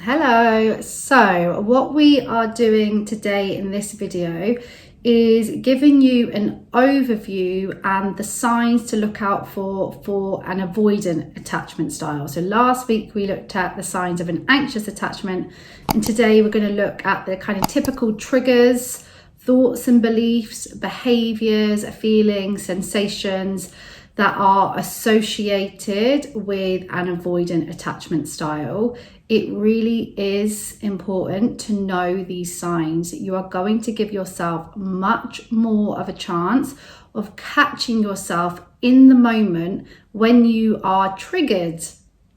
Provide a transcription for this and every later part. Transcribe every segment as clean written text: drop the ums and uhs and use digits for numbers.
Hello. So what we are doing today in this video is giving you an overview and the signs to look out for an avoidant attachment style. So last week we looked at the signs of an anxious attachment, and today we're going to look at the kind of typical triggers, thoughts and beliefs, behaviours, feelings, sensations that are associated with an avoidant attachment style. It really is important to know these signs. You are going to give yourself much more of a chance of catching yourself in the moment when you are triggered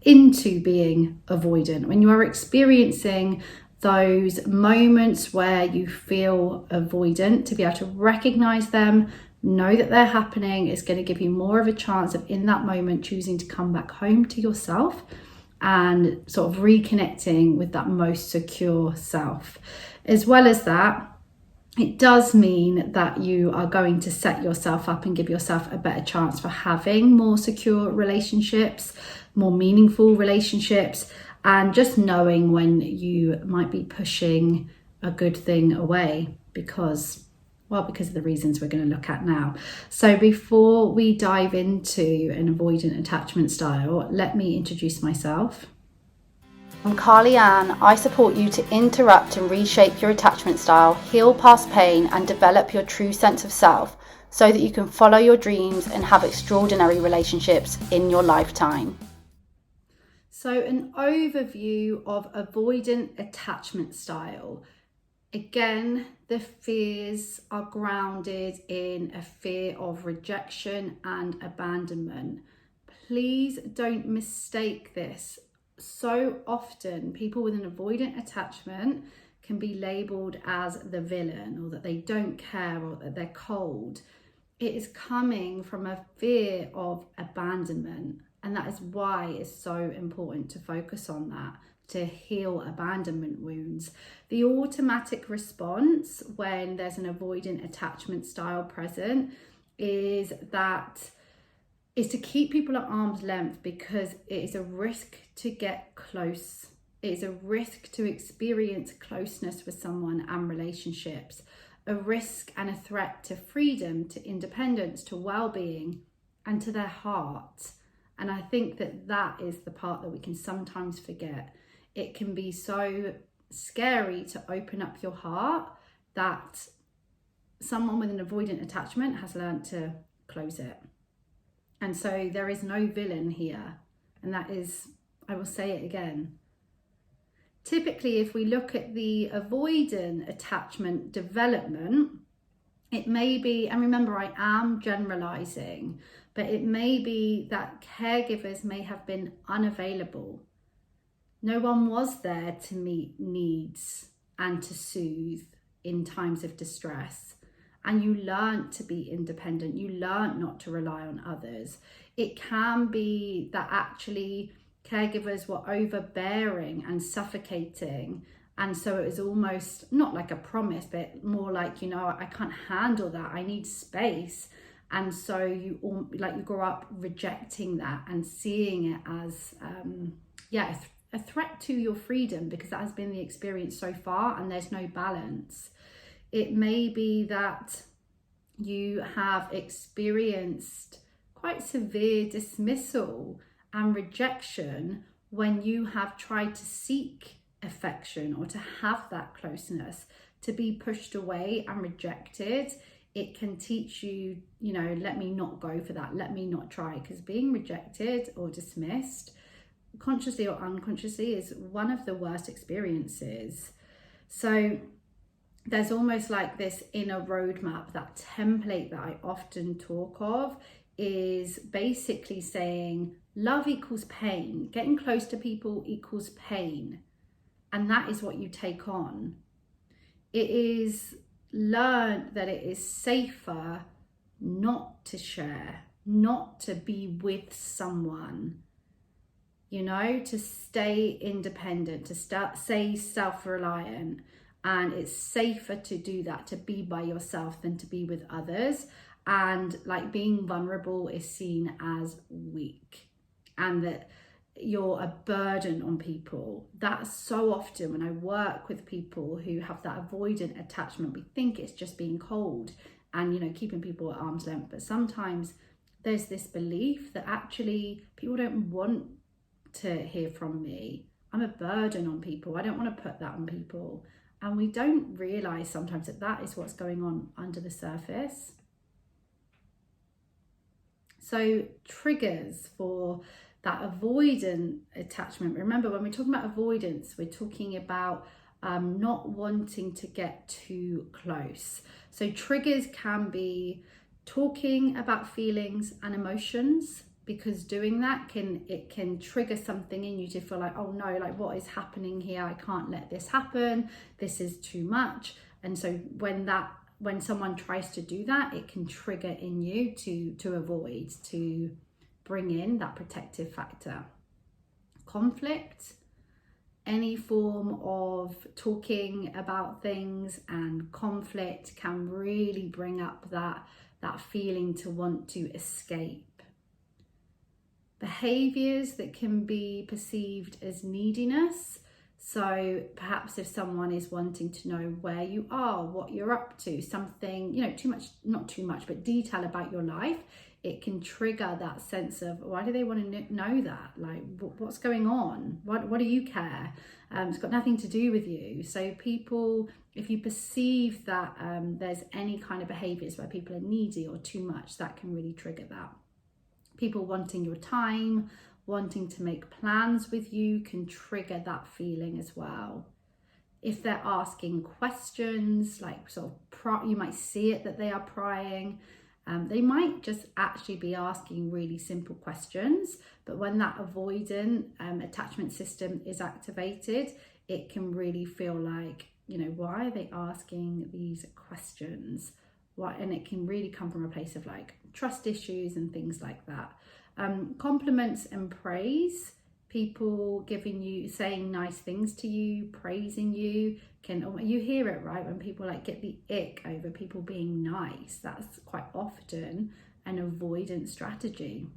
into being avoidant, when you are experiencing those moments where you feel avoidant. To be able to recognize them, know that they're happening, is going to give you more of a chance of, in that moment, choosing to come back home to yourself and sort of reconnecting with that most secure self. As well as that, it does mean that you are going to set yourself up and give yourself a better chance for having more secure relationships, more meaningful relationships, and just knowing when you might be pushing a good thing away because of the reasons we're going to look at now. So before we dive into an avoidant attachment style, let me introduce myself. I'm Carly Ann. I support you to interrupt and reshape your attachment style, heal past pain, and develop your true sense of self so that you can follow your dreams and have extraordinary relationships in your lifetime. So an overview of avoidant attachment style. Again, the fears are grounded in a fear of rejection and abandonment. Please don't mistake this. So often, people with an avoidant attachment can be labelled as the villain, or that they don't care, or that they're cold. It is coming from a fear of abandonment, and that is why it's so important to focus on that, to heal abandonment wounds. The automatic response when there's an avoidant attachment style present is to keep people at arm's length, because it is a risk to get close. It is a risk to experience closeness with someone and relationships, a risk and a threat to freedom, to independence, to well-being, and to their heart. And I think that is the part that we can sometimes forget. It can be so scary to open up your heart that someone with an avoidant attachment has learned to close it. And so there is no villain here. And that is, I will say it again. Typically, if we look at the avoidant attachment development, it may be, and remember, I am generalizing, but it may be that caregivers may have been unavailable. No one was there to meet needs and to soothe in times of distress. And you learned to be independent. You learned not to rely on others. It can be that actually caregivers were overbearing and suffocating. And so it was almost not like a promise, but more like, I can't handle that. I need space. And so you grow up rejecting that and seeing it as, a threat to your freedom, because that has been the experience so far and there's no balance. It may be that you have experienced quite severe dismissal and rejection when you have tried to seek affection or to have that closeness, to be pushed away and rejected. It can teach you, let me not go for that, let me not try, because being rejected or dismissed, consciously or unconsciously, is one of the worst experiences. So there's almost like this inner roadmap, that template that I often talk of is basically saying love equals pain, getting close to people equals pain, and that is what you take on. It is learned that it is safer not to share, not to be with someone, to stay independent, to stay self-reliant. And it's safer to do that, to be by yourself, than to be with others. And being vulnerable is seen as weak, and that you're a burden on people. That's so often when I work with people who have that avoidant attachment, we think it's just being cold and, you know, keeping people at arm's length. But sometimes there's this belief that actually people don't want to hear from me. I'm a burden on people. I don't want to put that on people. And we don't realize sometimes that that is what's going on under the surface. So triggers for that avoidant attachment. Remember, when we're talking about avoidance, we're talking about not wanting to get too close. So triggers can be talking about feelings and emotions, because doing that can trigger something in you to feel like, oh no, like what is happening here? I can't let this happen. This is too much. And so when someone tries to do that, it can trigger in you to avoid, to bring in that protective factor. Conflict, any form of talking about things and conflict can really bring up that feeling to want to escape. Behaviours that can be perceived as neediness. So perhaps if someone is wanting to know where you are, what you're up to, something, you know, not too much, but detail about your life, it can trigger that sense of, why do they want to know that? Like, what's going on? What do you care? It's got nothing to do with you. So people, if you perceive that there's any kind of behaviours where people are needy or too much, that can really trigger that. People wanting your time, wanting to make plans with you can trigger that feeling as well. If they're asking questions, like sort of you might see it that they are prying. They might just actually be asking really simple questions, but when that avoidant attachment system is activated, it can really feel like, you know, why are they asking these questions? And it can really come from a place of like trust issues and things like that. Compliments and praise, people saying nice things to you, praising you, you hear it, right? When people like get the ick over people being nice, that's quite often an avoidant strategy.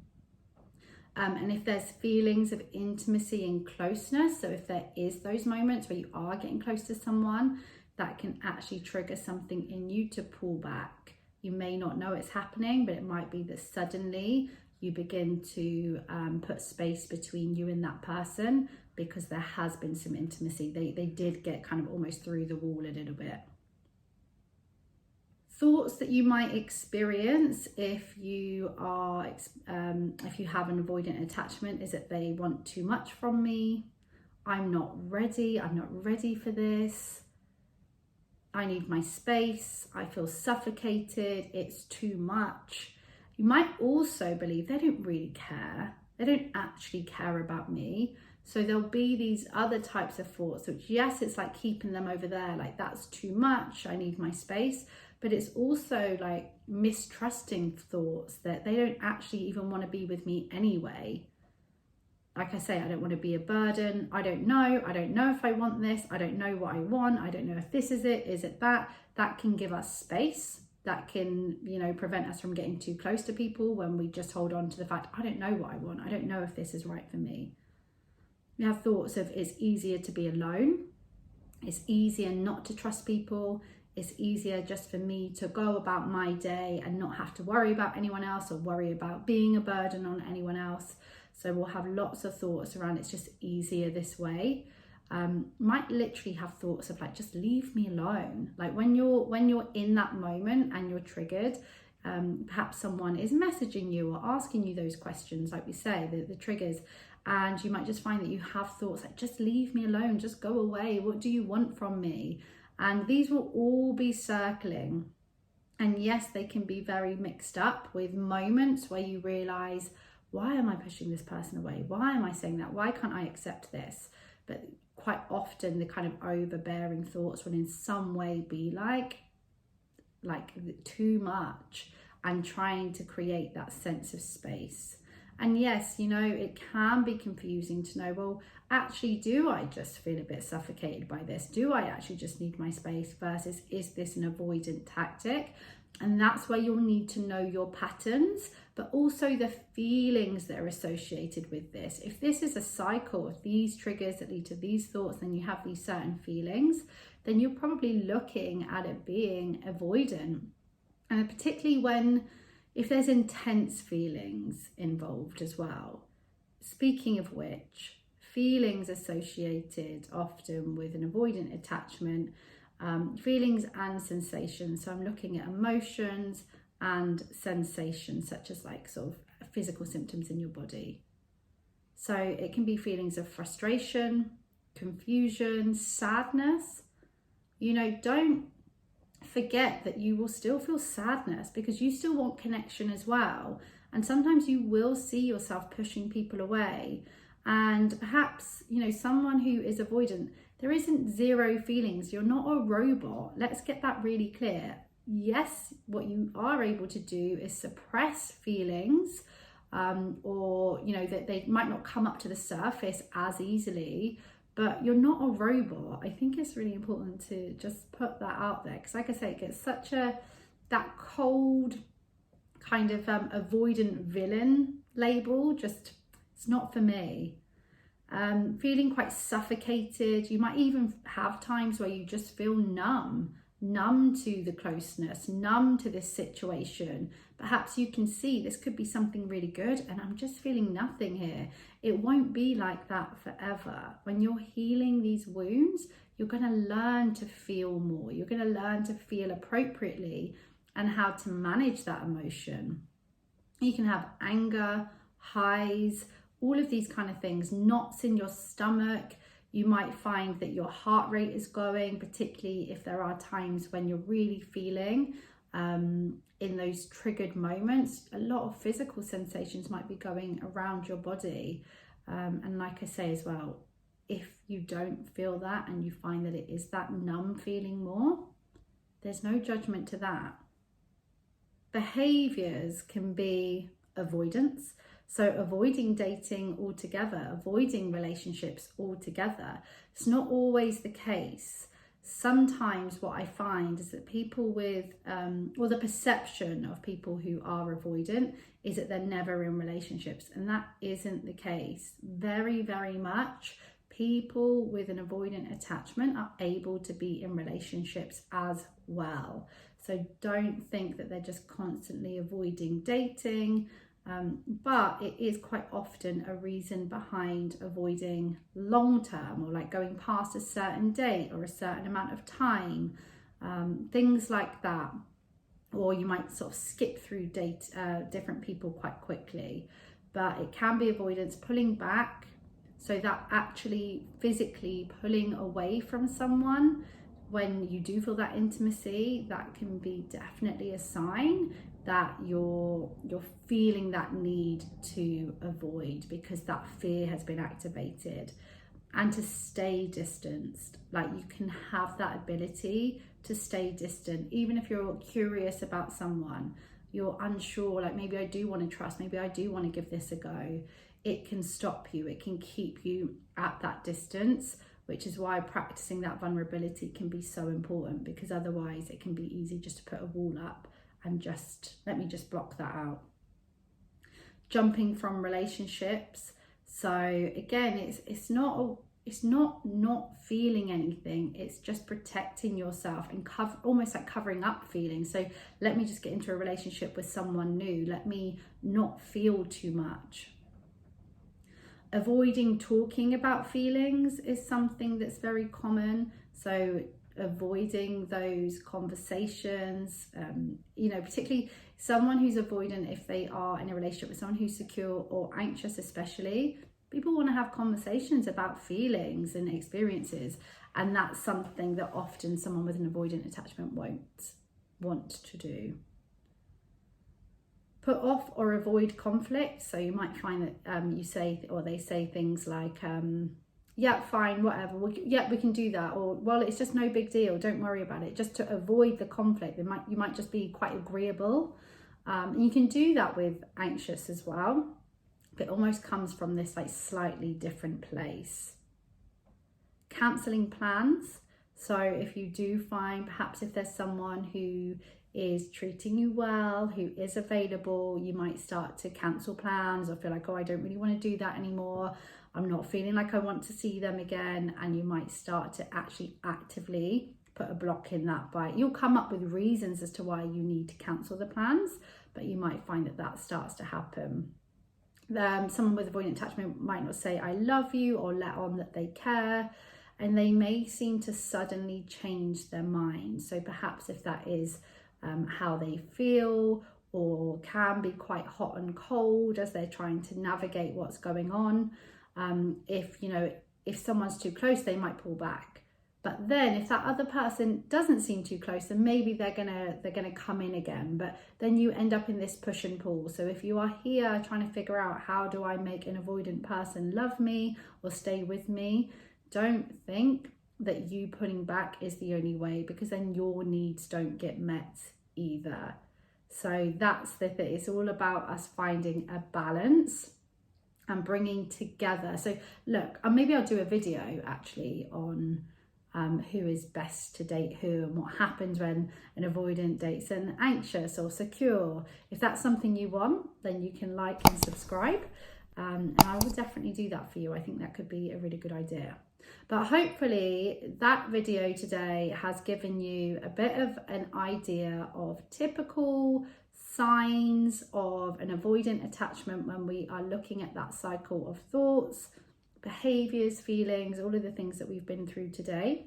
And if there's feelings of intimacy and closeness, so if there is those moments where you are getting close to someone, that can actually trigger something in you to pull back. You may not know it's happening, but it might be that suddenly you begin to put space between you and that person because there has been some intimacy. They did get kind of almost through the wall a little bit. Thoughts that you might experience if you have an avoidant attachment is that they want too much from me. I'm not ready for this. I need my space. I feel suffocated. It's too much. You might also believe they don't really care. They don't actually care about me. So there'll be these other types of thoughts, which yes, it's like keeping them over there. Like that's too much. I need my space. But it's also like mistrusting thoughts that they don't actually even want to be with me anyway. Like I say, I don't want to be a burden. I don't know if I want this. I don't know what I want. I don't know if this is it. Is it that? That can give us space. That can, you know, prevent us from getting too close to people when we just hold on to the fact, I don't know what I want. I don't know if this is right for me. We have thoughts of it's easier to be alone. It's easier not to trust people. It's easier just for me to go about my day and not have to worry about anyone else or worry about being a burden on anyone else. So we'll have lots of thoughts around it's just easier this way. Might literally have thoughts of like, just leave me alone. Like when you're in that moment and you're triggered, perhaps someone is messaging you or asking you those questions, like we say, the triggers, and you might just find that you have thoughts like, just leave me alone, just go away. What do you want from me? And these will all be circling. And yes, they can be very mixed up with moments where you realize, why am I pushing this person away? Why am I saying that? Why can't I accept this? But quite often the kind of overbearing thoughts will in some way be like too much and trying to create that sense of space. And yes, you know, it can be confusing to know, well, actually, do I just feel a bit suffocated by this? Do I actually just need my space versus is this an avoidant tactic? And that's where you'll need to know your patterns, but also the feelings that are associated with this. If this is a cycle of these triggers that lead to these thoughts, then you have these certain feelings, then you're probably looking at it being avoidant. And particularly if there's intense feelings involved as well. Speaking of which, feelings associated often with an avoidant attachment, feelings and sensations. So I'm looking at emotions and sensations, such as like sort of physical symptoms in your body. So it can be feelings of frustration, confusion, sadness. Don't forget that you will still feel sadness because you still want connection as well. And sometimes you will see yourself pushing people away. And perhaps, someone who is avoidant, there isn't zero feelings. You're not a robot. Let's get that really clear. Yes, what you are able to do is suppress feelings, or, that they might not come up to the surface as easily, but you're not a robot. I think it's really important to just put that out there. Because like I say, it gets that cold kind of avoidant villain label, it's not for me. Feeling quite suffocated. You might even have times where you just feel numb to the closeness, numb to this situation. Perhaps you can see this could be something really good and I'm just feeling nothing here. It won't be like that forever. When you're healing these wounds, you're going to learn to feel more. You're going to learn to feel appropriately and how to manage that emotion. You can have anger, highs, all of these kind of things, knots in your stomach. You might find that your heart rate is going, particularly if there are times when you're really feeling in those triggered moments. A lot of physical sensations might be going around your body. And like I say as well, if you don't feel that and you find that it is that numb feeling more, there's no judgment to that. Behaviours can be avoidance. So avoiding dating altogether, avoiding relationships altogether. It's not always the case. Sometimes what I find is that people with, or the perception of people who are avoidant is that they're never in relationships. And that isn't the case. Very, very much people with an avoidant attachment are able to be in relationships as well. So don't think that they're just constantly avoiding dating. But it is quite often a reason behind avoiding long term, or like going past a certain date or a certain amount of time, things like that. Or you might sort of skip through different people quite quickly. But it can be avoidance, pulling back, so that actually physically pulling away from someone when you do feel that intimacy, that can be definitely a sign that you're feeling that need to avoid because that fear has been activated. And to stay distanced, like you can have that ability to stay distant, even if you're curious about someone, you're unsure, like maybe I do want to trust, maybe I do want to give this a go. It can stop you, it can keep you at that distance, which is why practicing that vulnerability can be so important, because otherwise it can be easy just to put a wall up and just let me just block that out. Jumping from relationships. So again, it's not feeling anything. It's just protecting yourself and almost like covering up feelings. So let me just get into a relationship with someone new. Let me not feel too much. Avoiding talking about feelings is something that's very common. So avoiding those conversations, particularly someone who's avoidant, if they are in a relationship with someone who's secure or anxious especially, people want to have conversations about feelings and experiences. And that's something that often someone with an avoidant attachment won't want to do. Put off or avoid conflict. So you might find that you say, or they say things like, yeah, fine, whatever. We can do that. Or, well, it's just no big deal. Don't worry about it. Just to avoid the conflict. You might just be quite agreeable. And you can do that with anxious as well. But it almost comes from this like slightly different place. Cancelling plans. So if you do find, perhaps if there's someone who is treating you well, who is available. You might start to cancel plans or feel like, oh, I don't really want to do that anymore. I'm not feeling like I want to see them again. And you might start to actually actively put a block in that you'll come up with reasons as to why you need to cancel the plans, but you might find that that starts to happen. Someone with avoidant attachment might not say I love you or let on that they care, and they may seem to suddenly change their mind. So perhaps if that is how they feel, or can be quite hot and cold as they're trying to navigate what's going on. If someone's too close, they might pull back. But then if that other person doesn't seem too close, then maybe they're gonna come in again. But then you end up in this push and pull. So if you are here trying to figure out how do I make an avoidant person love me or stay with me, don't think that you pulling back is the only way, because then your needs don't get met either. So that's the thing. It's all about us finding a balance and bringing together. So look, maybe I'll do a video actually on who is best to date who and what happens when an avoidant dates an anxious or secure. If that's something you want, then you can like and subscribe, and I will definitely do that for you. I think that could be a really good idea. But hopefully that video today has given you a bit of an idea of typical signs of an avoidant attachment when we are looking at that cycle of thoughts, behaviours, feelings, all of the things that we've been through today.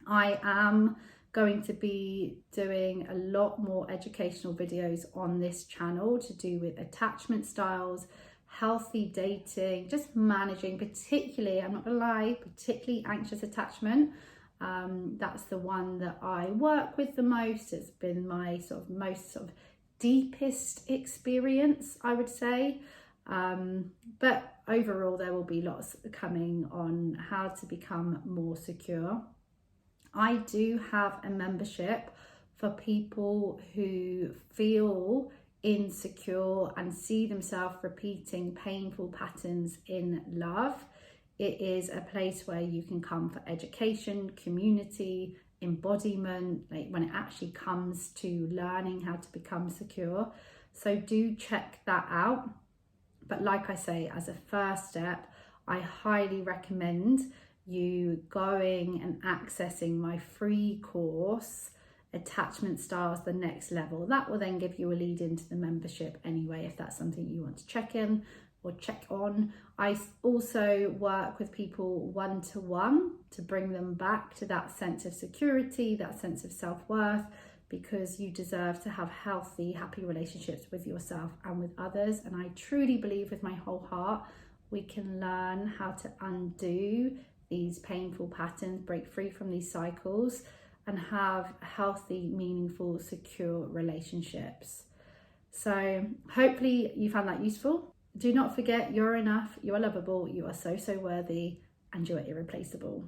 I am going to be doing a lot more educational videos on this channel to do with attachment styles, healthy dating, just managing, particularly, I'm not gonna lie, particularly anxious attachment. That's the one that I work with the most. It's been my most deepest experience, I would say. But overall, there will be lots coming on how to become more secure. I do have a membership for people who feel insecure and see themselves repeating painful patterns in love. It is a place where you can come for education, community, embodiment, like when it actually comes to learning how to become secure. So do check that out. But like I say, as a first step, I highly recommend you going and accessing my free course, Attachment Styles, the Next Level. That will then give you a lead into the membership anyway, if that's something you want to check in or check on. I also work with people one-to-one to bring them back to that sense of security, that sense of self-worth, because you deserve to have healthy, happy relationships with yourself and with others. And I truly believe with my whole heart, we can learn how to undo these painful patterns, break free from these cycles, and have healthy, meaningful, secure relationships. So hopefully you found that useful. Do not forget, you're enough, you are lovable, you are so, so worthy, and you are irreplaceable.